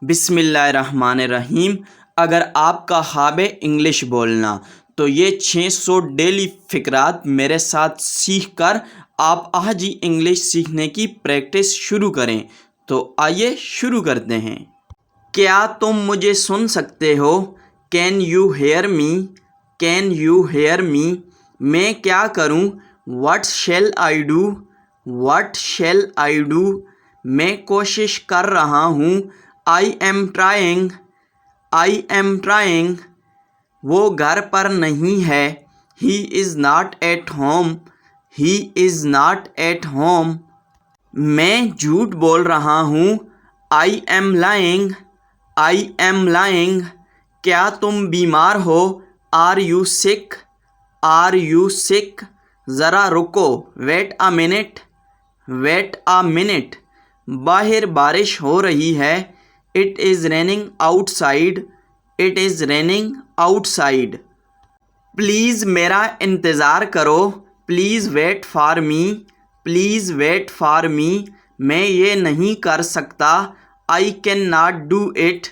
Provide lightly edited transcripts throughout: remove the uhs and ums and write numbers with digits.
بسم اللہ الرحمن الرحیم۔ اگر آپ کا خواب ہے انگلش بولنا تو یہ 600 ڈیلی فقرات میرے ساتھ سیکھ کر آپ آج ہی انگلش سیکھنے کی پریکٹس شروع کریں۔ تو آئیے شروع کرتے ہیں۔ کیا تم مجھے سن سکتے ہو؟ Can you hear me? Can you hear me? میں کیا کروں؟ What shall I do? What shall I do? میں کوشش کر رہا ہوں۔ I am trying. I am trying. وہ گھر پر نہیں ہے۔ He is not at home. He is not at home. میں جھوٹ بول رہا ہوں۔ I am lying. I am lying. کیا تم بیمار ہو؟ Are you sick? Are you سک؟ ذرا رکو، wait a minute. Wait a minute. باہر بارش ہو رہی ہے۔ It is raining outside. It is raining outside. Please میرا انتظار کرو۔ Please wait for me. Please wait for me. میں یہ نہیں کر سکتا۔ I can not do it.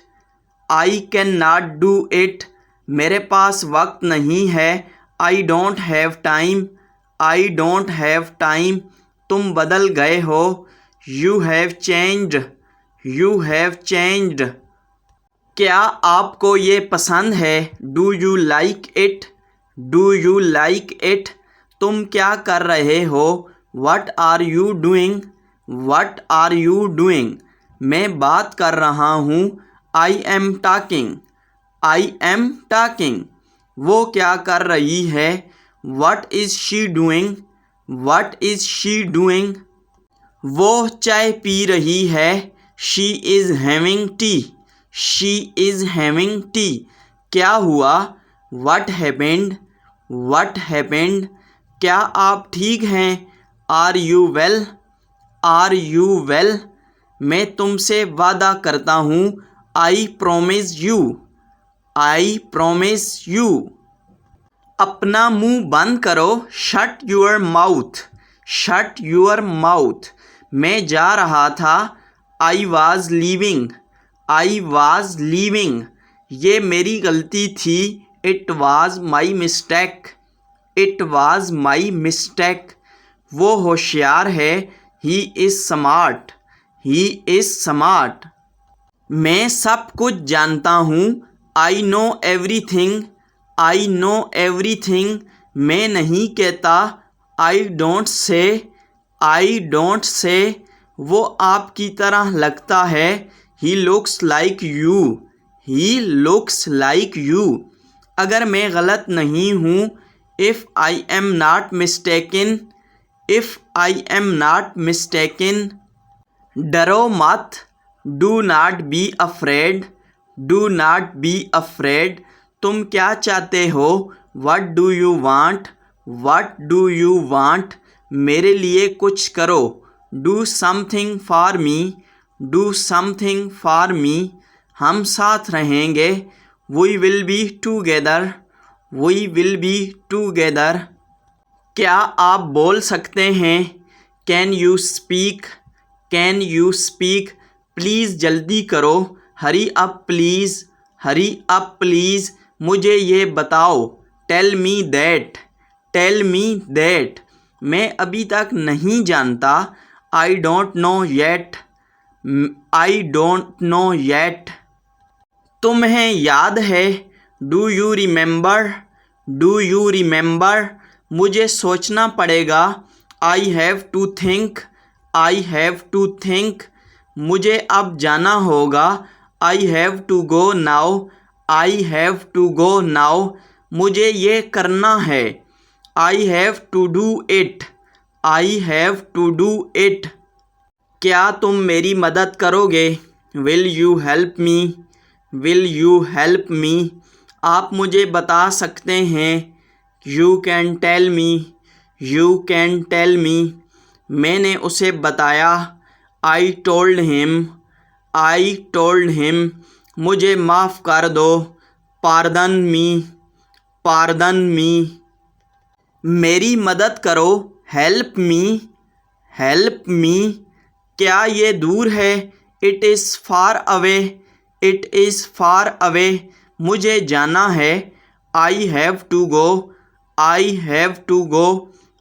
I can not do it. میرے پاس وقت نہیں ہے۔ I don't have time. I don't have time. تم بدل گئے ہو۔ You have changed. You have changed. کیا آپ کو یہ پسند ہے؟ Do you like it? Do you like it? تم کیا کر رہے ہو؟ What are you doing? What are you doing? میں بات کر رہا ہوں۔ I am talking. I am talking. وہ کیا کر رہی ہے؟ What is she doing? What is she doing? وہ چائے پی رہی ہے۔ She is having tea. She is having tea. کیا ہوا؟ What happened? What happened? کیا آپ ٹھیک ہیں؟ Are you well? Are you well? میں تم سے وعدہ کرتا ہوں۔ I promise you. I promise you. اپنا منہ بند کرو۔ Shut your mouth. Shut your mouth. میں جا رہا تھا۔ I was leaving. I was leaving. یہ میری غلطی تھی۔ It was my mistake. It was my mistake. وہ ہوشیار ہے۔ He is smart. He is smart. میں سب کچھ جانتا ہوں۔ آئی نو ایوری تھنگ۔ آئی نو ایوری تھنگ۔ میں نہیں کہتا۔ I don't say. I don't say. وہ آپ کی طرح لگتا ہے۔ He looks like you. He looks like you. اگر میں غلط نہیں ہوں۔ If I am not mistaken. If I am not mistaken. ڈرو مت۔ Do not be afraid. Do not be afraid. تم کیا چاہتے ہو؟ What do you want? What do you want? میرے لیے کچھ کرو۔ Do something for me. Do something for me. ہم ساتھ رہیں گے۔ We will be together. We will be together. کیا آپ بول سکتے ہیں؟ Can you speak? Can you speak? Please جلدی کرو۔ Hurry up please. Hurry up please. مجھے یہ بتاؤ۔ Tell me that. Tell me that. میں ابھی تک نہیں جانتا۔ I don't know yet. I don't know yet. تمہیں یاد ہے؟ Do you remember? Do you remember? مجھے سوچنا پڑے گا۔ I have to think. I have to think. مجھے اب جانا ہوگا۔ I have to go now. I have to go now. مجھے یہ کرنا ہے۔ I have to do it. I have to do it. کیا تم میری مدد کرو گے؟ Will you help me? Will you help me? آپ مجھے بتا سکتے ہیں۔ You can tell me. You can tell me. میں نے اسے بتایا۔ I told him. I told him. مجھے معاف کر دو۔ پاردن می۔ پاردن می۔ میری مدد کرو۔ Help me. Help me. کیا یہ دور ہے؟ It is far away. It is far away, مجھے جانا ہے. I have to go, I have to go,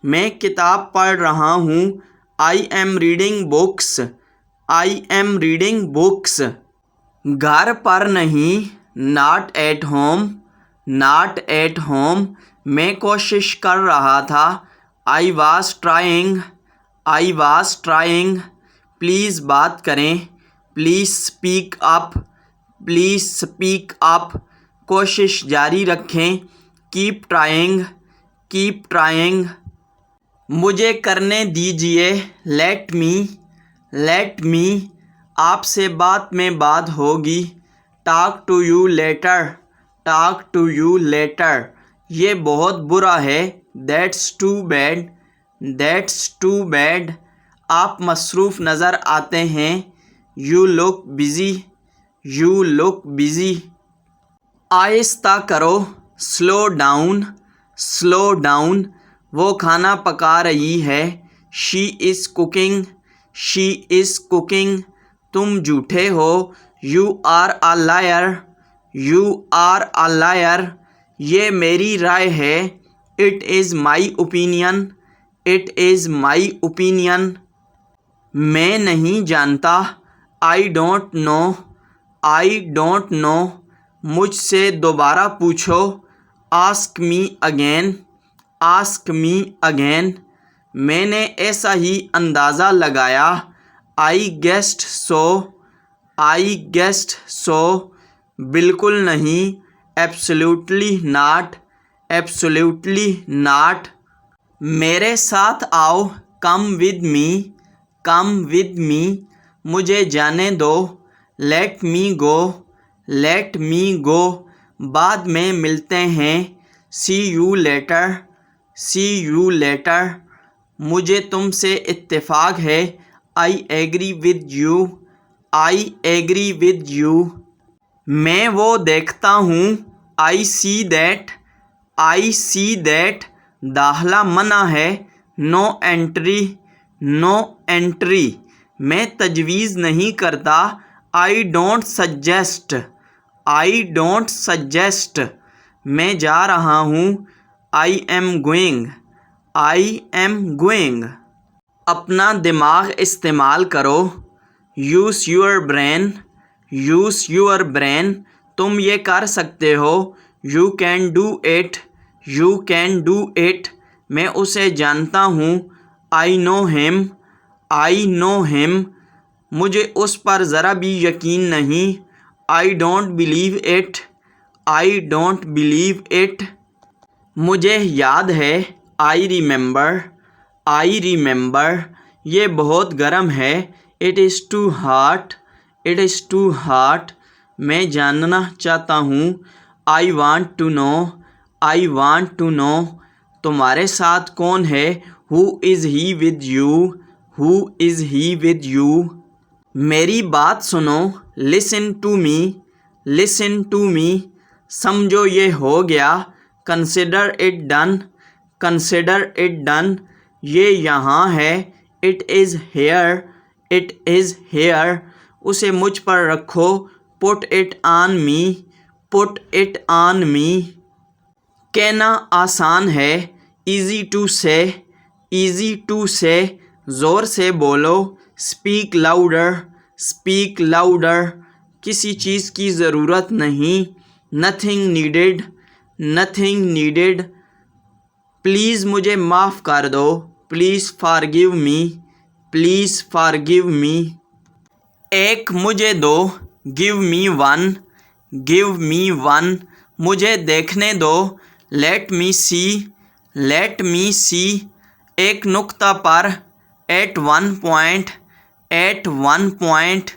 میں کتاب پڑھ رہا ہوں. I am reading books, I am reading books. گھر پر نہیں، not at home, not at home, میں کوشش کر رہا تھا. I was trying, I was trying. Please بات کریں، please speak up, please speak اپ. کوشش جاری رکھیں، کیپ ٹرائنگ، کیپ ٹرائنگ. مجھے کرنے دیجیے، لیٹ می، لیٹ می. آپ سے بعد میں بات ہوگی. Talk to you later, talk to you later. یہ بہت برا ہے. That's too bad, that's too bad. آپ مصروف نظر آتے ہیں. You look busy, you look busy. آہستہ کرو، سلو ڈاؤن، سلو ڈاؤن. وہ کھانا پکا رہی ہے. She is cooking, she is cooking. تم جھوٹے ہو. You are a liar, you are a liar. یہ میری رائے ہے. It is my opinion, it is my opinion. میں نہیں جانتا. I don't know, I don't know. مجھ سے دوبارہ پوچھو. Ask me again, ask me again. میں نے ایسا ہی اندازہ لگایا. آئی گیسڈ سو، آئی گیسڈ سو. بالکل نہیں. Absolutely not, absolutely not. میرے ساتھ آؤ. کم ود می، کم ود می. مجھے جانے دو. لیٹ می گو، لیٹ می گو. بعد میں ملتے ہیں. See you later, see you later. مجھے تم سے اتفاق ہے. I agree with you, I agree with you. میں وہ دیکھتا ہوں. I see that, I see that. داخلہ منع ہے. No entry, no entry. میں تجویز نہیں کرتا. I don't suggest, I don't suggest. میں جا رہا ہوں. I am going, I am going. اپنا دماغ استعمال کرو. Use your brain, use your brain. تم یہ کر سکتے ہو. You can do it, you can do it. میں اسے جانتا ہوں. آئی نو ہم، آئی نو ہم. مجھے اس پر ذرا بھی یقین نہیں. I don't believe it, I don't believe it. مجھے یاد ہے. I remember, I remember. یہ بہت گرم ہے. It is too hot, it is too hot. میں جاننا چاہتا ہوں. I want to know, I want to know. تمہارے ساتھ کون ہے؟ Who is he with you, who is he with you. میری بات سنو. Listen to me, listen to me. سمجھو یہ ہو گیا. Consider it done, consider it done. یہ یہاں ہے. It is here, it is here. اسے مجھ پر رکھو. Put it on me, put it on me. کہنا آسان ہے. Easy to say, easy to say. زور سے بولو. Speak louder, speak louder. کسی چیز کی ضرورت نہیں. Nothing needed, nothing needed. Please مجھے معاف کر دو. Please forgive me, please forgive me. ایک مجھے دو. Give me one, give me one. مجھے دیکھنے دو. لیٹ می سی، لیٹ می سی. ایک نقطہ پر. At one point, at one point.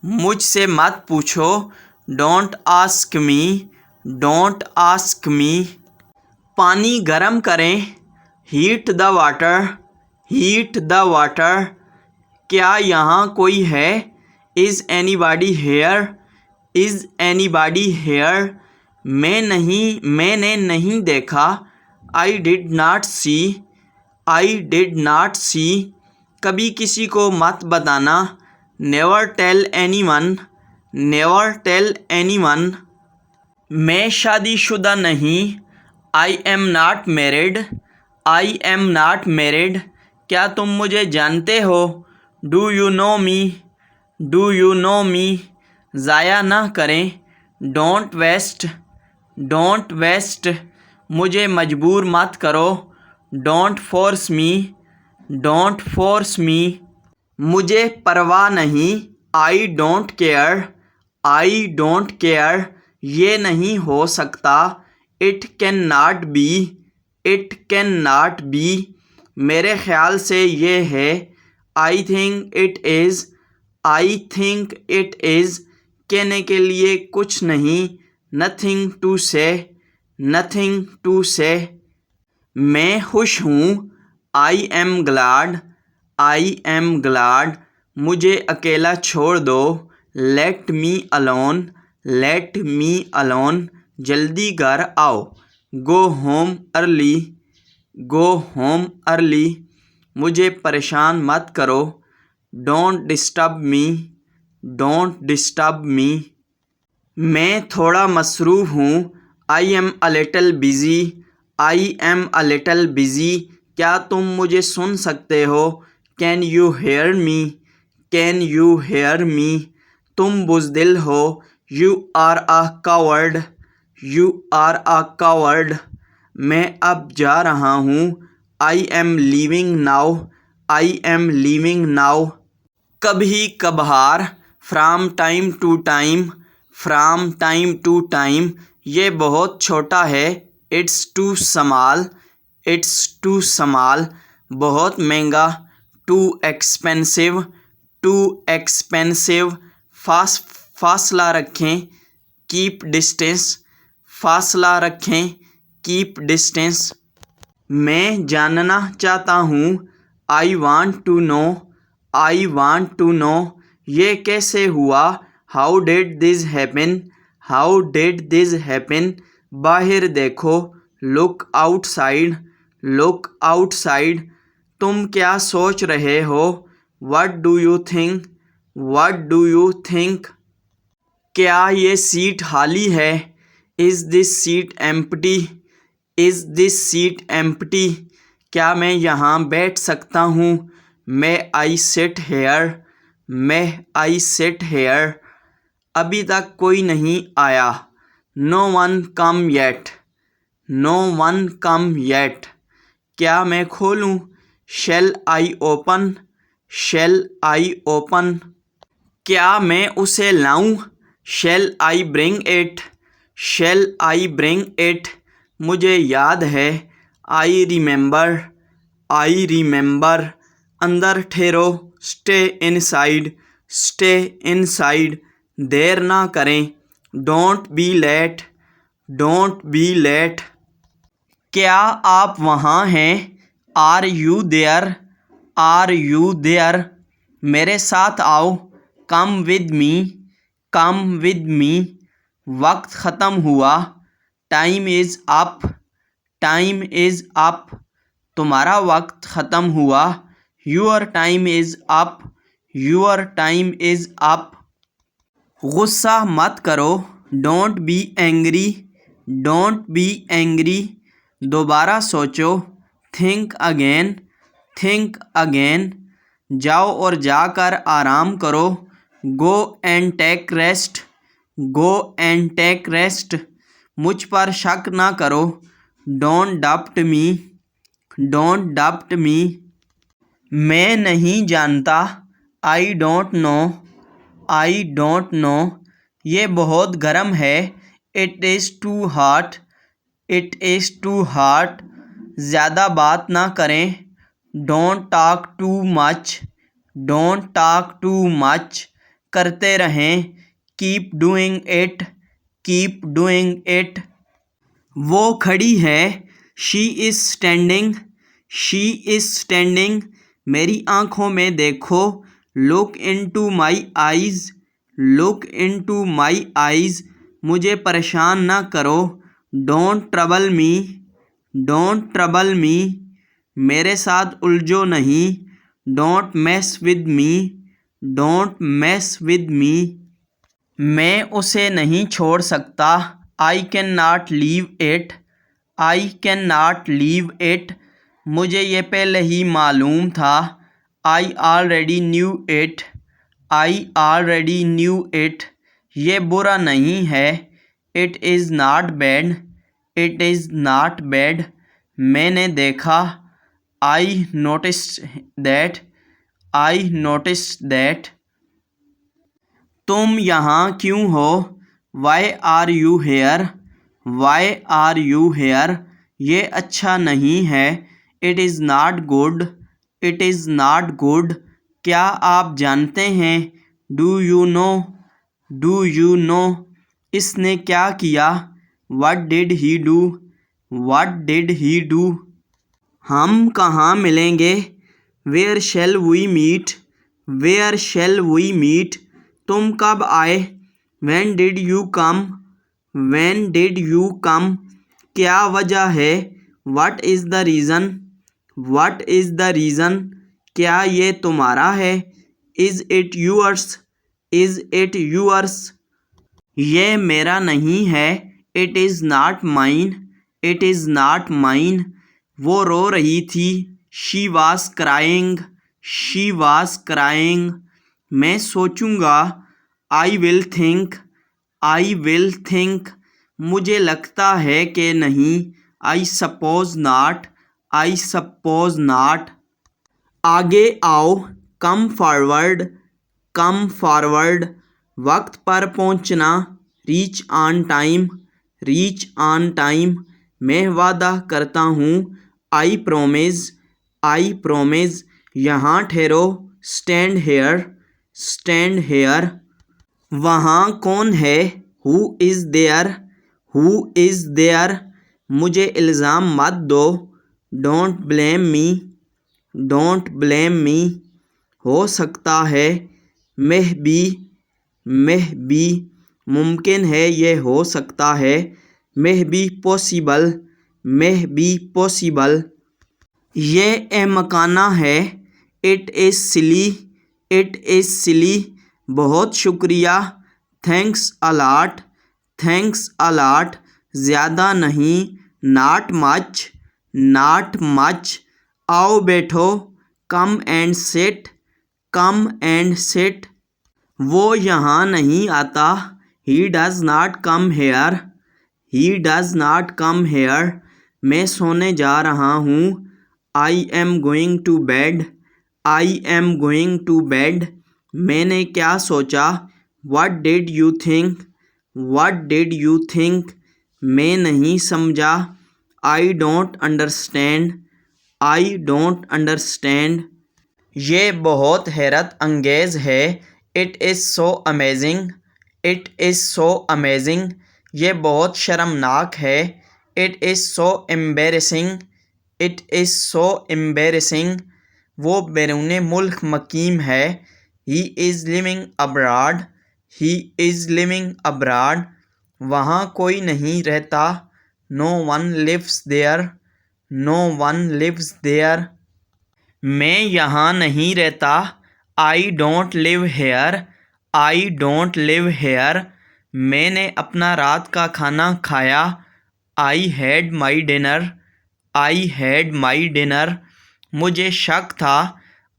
مجھ سے مت پوچھو. Don't ask me, don't ask me. پانی گرم کریں. Heat the water, heat the water. کیا یہاں کوئی ہے؟ Is anybody here, is anybody here. میں نہیں، میں نے نہیں دیکھا. I did not see, I did not see. کبھی کسی کو مت بتانا. Never tell anyone, never tell anyone. میں شادی شدہ نہیں. I am not married. I am not married. کیا تم مجھے جانتے ہو؟ Do you know me. Do you know me. ضائع نہ کریں. Don't waste. Don't waste. مجھے مجبور مت کرو. Don't force me. Don't force me. مجھے پرواہ نہیں. I don't care. I don't care. یہ نہیں ہو سکتا. It can not be. It can not be. میرے خیال سے یہ ہے. I think it is. I think it is. کہنے کے لیے کچھ نہیں. Nothing to say. Nothing to say. میں خوش ہوں. I am glad. I am glad. مجھے اکیلا چھوڑ دو. Let me alone. Let me alone. جلدی گھر آؤ. Go home early. Go home early. مجھے پریشان مت کرو. Don't disturb me. Don't disturb me. میں تھوڑا مصروف ہوں. I am a little busy. I am a little busy. کیا تم مجھے سن سکتے ہو؟ Can you hear me. Can you hear me. تم بزدل ہو. You are a coward. You are a coward. میں اب جا رہا ہوں. I am leaving now. I am leaving now. کبھی کبھار. From time to time. From time to time. یہ بہت چھوٹا ہے. It's too small. It's too small. بہت مہنگا. Too expensive. Too expensive. فاصلہ رکھیں. Keep distance. فاصلہ رکھیں. Keep distance. میں جاننا چاہتا ہوں. I want to know. I want to know. یہ کیسے ہوا؟ How did this happen. How did this happen. باہر دیکھو. Look outside. Look outside. تم کیا سوچ رہے ہو؟ What do you think. What do you think. کیا یہ سیٹ خالی ہے؟ Is this seat empty. Is this seat empty. کیا میں یہاں بیٹھ سکتا ہوں؟ مے آئی سٹ ہیئر. مے آئی سٹ ہیئر. ابھی تک کوئی نہیں آیا. No one come yet. No one come yet. کیا میں کھولوں؟ Shall I open. Shall I open. کیا میں اسے لاؤں؟ Shall I bring it. Shall I bring it. مجھے یاد ہے. I remember. I remember. اندر ٹھہرو. Stay inside. Stay inside. دیر نہ کریں. Don't be late. Don't be late. کیا آپ وہاں ہیں؟ Are you there. Are you there. میرے ساتھ آؤ. کم with me. Come with me. وقت ختم ہوا. Time is up. Time is up. تمہارا وقت ختم ہوا. Your time is up. Your time is up. غصہ مت کرو. Don't be angry. Don't be angry. دوبارہ سوچو. Think again. Think again. جاؤ اور جا کر آرام کرو. Go and take rest. Go and take rest. مجھ پر شک نہ کرو. Don't doubt me. Don't doubt me. میں نہیں جانتا. I don't know. I don't know. یہ بہت گرم ہے. It is too hot. It is too hot. زیادہ بات نہ کریں. Don't talk too much. Don't talk too much. کرتے رہیں. Keep doing it. Keep doing it. وہ کھڑی ہے. She is standing. She is standing. میری آنکھوں میں دیکھو. Look into my eyes. Look into my eyes. مجھے پریشان نہ کرو. Don't trouble me. Don't trouble me. میرے ساتھ الجھو نہیں. Don't mass with me. Don't mass with me. میں اسے نہیں چھوڑ سکتا. I cannot leave it. I cannot leave it. مجھے یہ پہلے ہی معلوم تھا. I already knew it. I already knew it. یہ برا نہیں ہے. It is not bad. It is not bad. میں نے دیکھا. I noticed that. I noticed that. تم یہاں کیوں ہو؟ Why are you here? Why are you here? یہ اچھا نہیں ہے. It is not good. It is not good. کیا آپ جانتے ہیں؟ Do you know? Do you know? اس نے کیا کیا؟ What did he do? What did he do? ہم کہاں ملیں گے؟ Where shall we meet? Where shall we meet? تم کب آئے؟ When did you come? When did you come? کیا وجہ ہے؟ What is the reason? What is the reason? کیا یہ تمہارا ہے؟ Is it yours? Is it yours? یہ میرا نہیں ہے. It is not mine. It is not mine. وہ رو رہی تھی. She was crying. She was crying. میں سوچوں گا. I will think. I will think. مجھے لگتا ہے کہ نہیں. I suppose not. I suppose not. آگے آؤ. Come forward. Come forward. وقت پر پہنچنا. Reach on time. Reach on time. میں وعدہ کرتا ہوں. I promise. I promise. یہاں ٹھہرو. Stand here. Stand here. وہاں کون ہے؟ Who is there? Who is there? مجھے الزام مت دو. Don't blame me. Don't blame me. ہو سکتا ہے. Maybe. Maybe. ممکن ہے یہ ہو سکتا ہے. Maybe possible. Maybe possible. یہ احمقانہ ہے. It is silly. It is silly. بہت شکریہ. Thanks a lot. Thanks a lot. زیادہ نہیں. Not much. Not much. آؤ بیٹھو. Come and sit. Come and sit. وہ یہاں نہیں آتا. He does not come here. He does not come here. میں سونے جا رہا ہوں. I am going to bed. I am going to bed. میں نے کیا سوچا؟ What did you think? What did you think? میں نہیں سمجھا. I don't understand. I don't understand. یہ بہت حیرت انگیز ہے. It is so amazing. It is so amazing. یہ بہت شرمناک ہے. It is so embarrassing. It is so embarrassing. وہ بیرون ملک مقیم ہے. He is living abroad. He is living abroad. وہاں کوئی نہیں رہتا. No one lives there. No one lives there. میں یہاں نہیں رہتا. I don't live here. I don't live here. میں نے اپنا رات کا کھانا کھایا. I had my dinner. I had my dinner. مجھے شک تھا.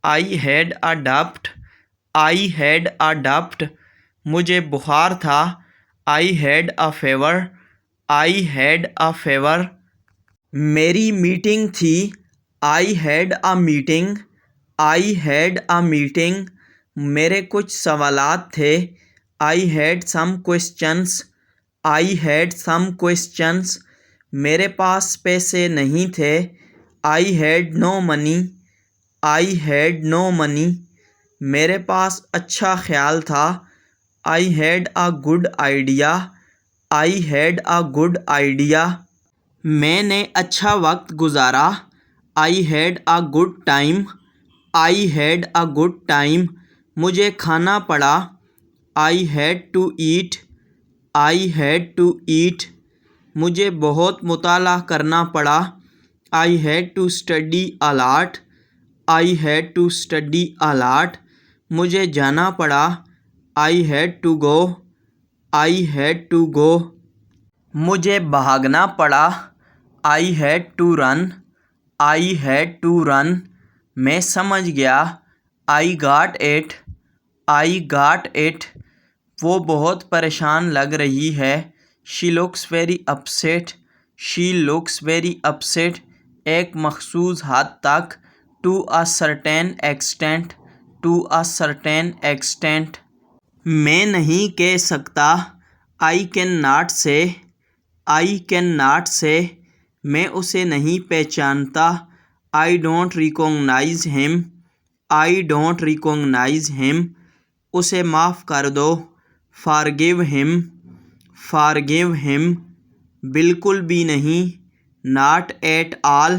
I had a doubt. I had a doubt. مجھے بخار تھا. I had a fever. I had a fever. میری میٹنگ تھی. I had a meeting. I had a meeting. میرے کچھ سوالات تھے. I had some questions. I had some questions. میرے پاس پیسے نہیں تھے. I had no money. I had no money. میرے پاس اچھا خیال تھا. I had a good idea. I had a good idea. میں نے اچھا وقت گزارا. I had a good time. I had a good time. مجھے کھانا پڑا. I had to eat. I had to eat. مجھے بہت مطالعہ کرنا پڑا. I had to study a lot. I had to study a lot. مجھے جانا پڑا. I had to go. I had to go. مجھے بھاگنا پڑا. I had to run. I had to run. میں سمجھ گیا. I got it. I got it. وہ بہت پریشان لگ رہی ہے. She looks very upset. She looks very upset. ایک مخصوص حد تک. To a certain extent. To a certain extent. میں نہیں کہہ سکتا. I cannot say. I cannot say. میں اسے نہیں پہچانتا. I don't recognize him. I don't recognize him. اسے معاف کر دو. Forgive him. Forgive him. بالکل بھی نہیں. Not at all.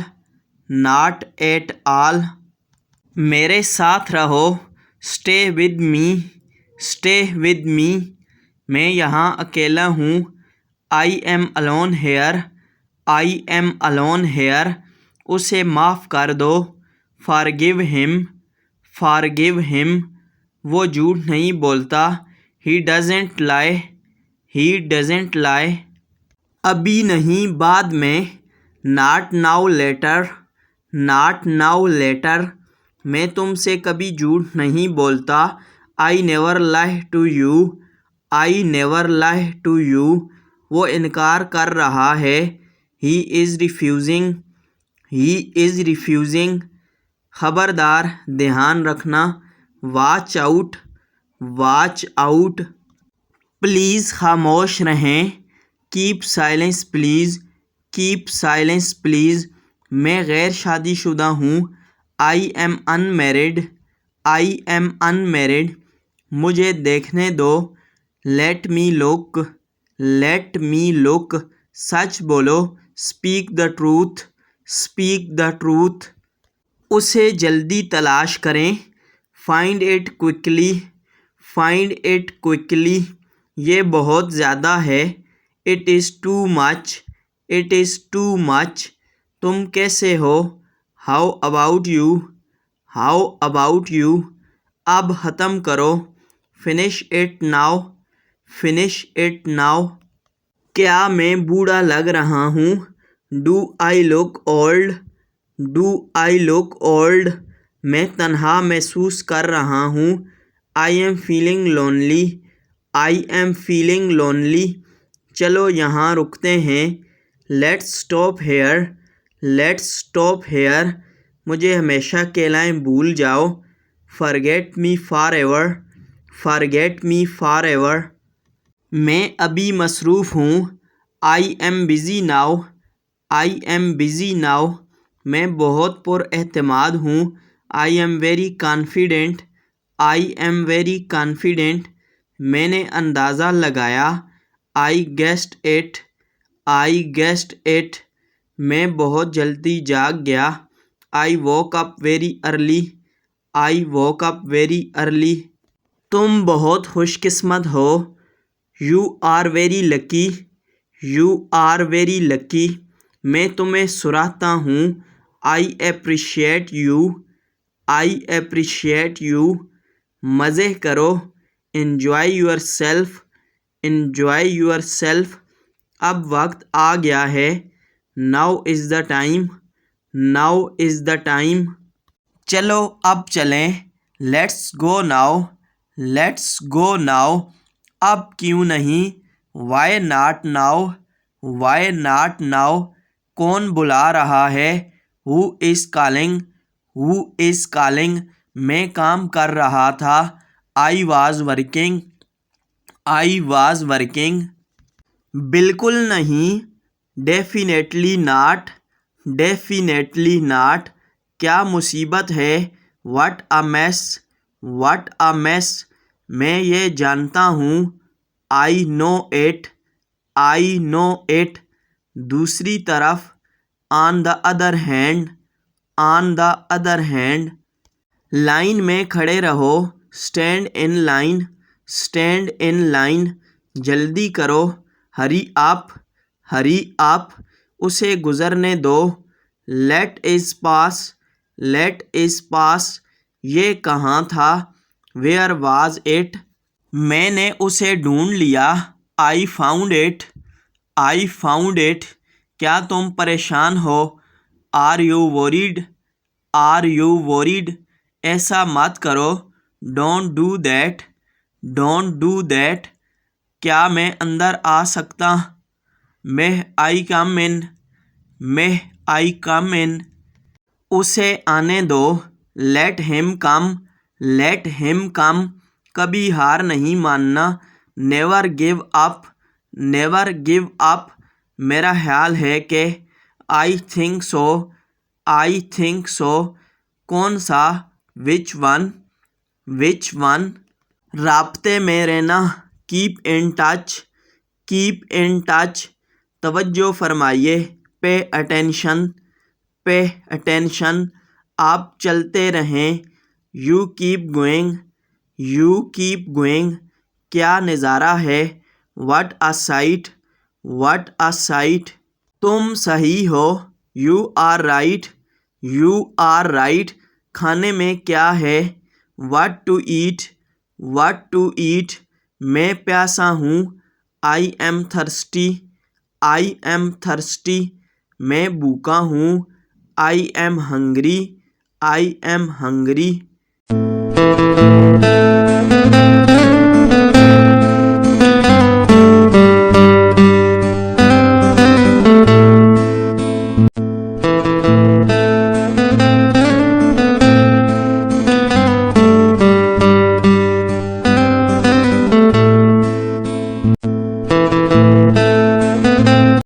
Not at all. میرے ساتھ رہو. Stay with me. Stay with me. میں یہاں اکیلا ہوں. I am alone here. I am alone here. اسے معاف کر دو. Forgive him. Forgive him. وہ جھوٹ نہیں بولتا. He doesn't lie. He doesn't lie. ابھی نہیں بعد میں. Not now, later. Not now, later. میں تم سے کبھی جھوٹ نہیں بولتا. I never lie to you. I never lie to you. وہ انکار کر رہا ہے. He is refusing. He is refusing. خبردار دھیان رکھنا. Watch out. Watch out. Please خاموش رہیں. Keep silence please. Keep silence please. میں غیر شادی شدہ ہوں. I am unmarried. I am unmarried. مجھے دیکھنے دو. Let me look. Let me look. سچ بولو. Speak the truth. Speak the truth. اسے جلدی تلاش کریں. Find it quickly. Find it quickly. یہ بہت زیادہ ہے. It is too much. It is too much. تم کیسے ہو. How about you. How about you. اب ختم کرو. Finish it now. Finish it now. کیا میں بوڑھا لگ رہا ہوں. Do I look old. Do I look old. میں تنہا محسوس کر رہا ہوں. I am feeling lonely. I am feeling lonely. چلو یہاں رکتے ہیں. Let's stop here. Let's stop here. مجھے ہمیشہ کے لیے بھول جاؤ. Forget me forever. Forget me forever. میں ابھی مصروف ہوں. I am busy now. I am busy now. میں بہت پر اعتماد ہوں. I am very confident. I am very confident. میں نے اندازہ لگایا. I guessed it. I guessed it. میں بہت جلدی جاگ گیا. I woke up very early. I woke up very early. تم بہت خوش قسمت ہو. You are very lucky. You are very lucky. میں تمہیں سراہتا ہوں. I appreciate you. I appreciate you. مزے کرو. Enjoy yourself. Enjoy yourself. اب وقت آ گیا ہے. Now is the time. Now is the time. چلو اب چلیں. Let's go now. Let's go now. اب کیوں نہیں. Why not now. Why not now. کون بلا رہا ہے. Who is calling. Who is calling. میں کام کر رہا تھا. I was working. I was working. بالکل نہیں. Definitely not. Definitely not. کیا مصیبت ہے. What a mess. What a mess. میں یہ جانتا ہوں. I know it. I know it. دوسری طرف. On the other hand. On the other hand. Line میں کھڑے رہو. Stand in line. Stand in line. جلدی کرو. Hurry up. Hurry up. اسے گزرنے دو. Let it pass. Let it pass. یہ کہاں تھا. Where was it. میں نے اسے ڈھونڈ لیا. I found it. I found it. کیا تم پریشان ہو؟ Are you worried? Are you worried? ایسا مت کرو. Don't do that. Don't do that. کیا میں اندر آ سکتا؟ May I come in? May I come in? اسے آنے دو. Let him come. Let him come. کبھی ہار نہیں ماننا. Never give up. Never give up. میرا خیال ہے کہ I think so. I think so. کون سا؟ Which one? Which one? رابطے میں رہنا. Keep in touch. Keep in touch. توجہ فرمائیے. Pay attention. Pay attention. آپ چلتے رہیں. You keep going. You keep going. کیا نظارہ ہے؟ What a sight. What a sight. تم صحیح ہو. You are right. You are right. کھانے میں کیا ہے؟ What to eat. What to eat. میں پیاسا ہوں. I am thirsty. I am thirsty. میں بھوکا ہوں. I am hungry. I am hungry.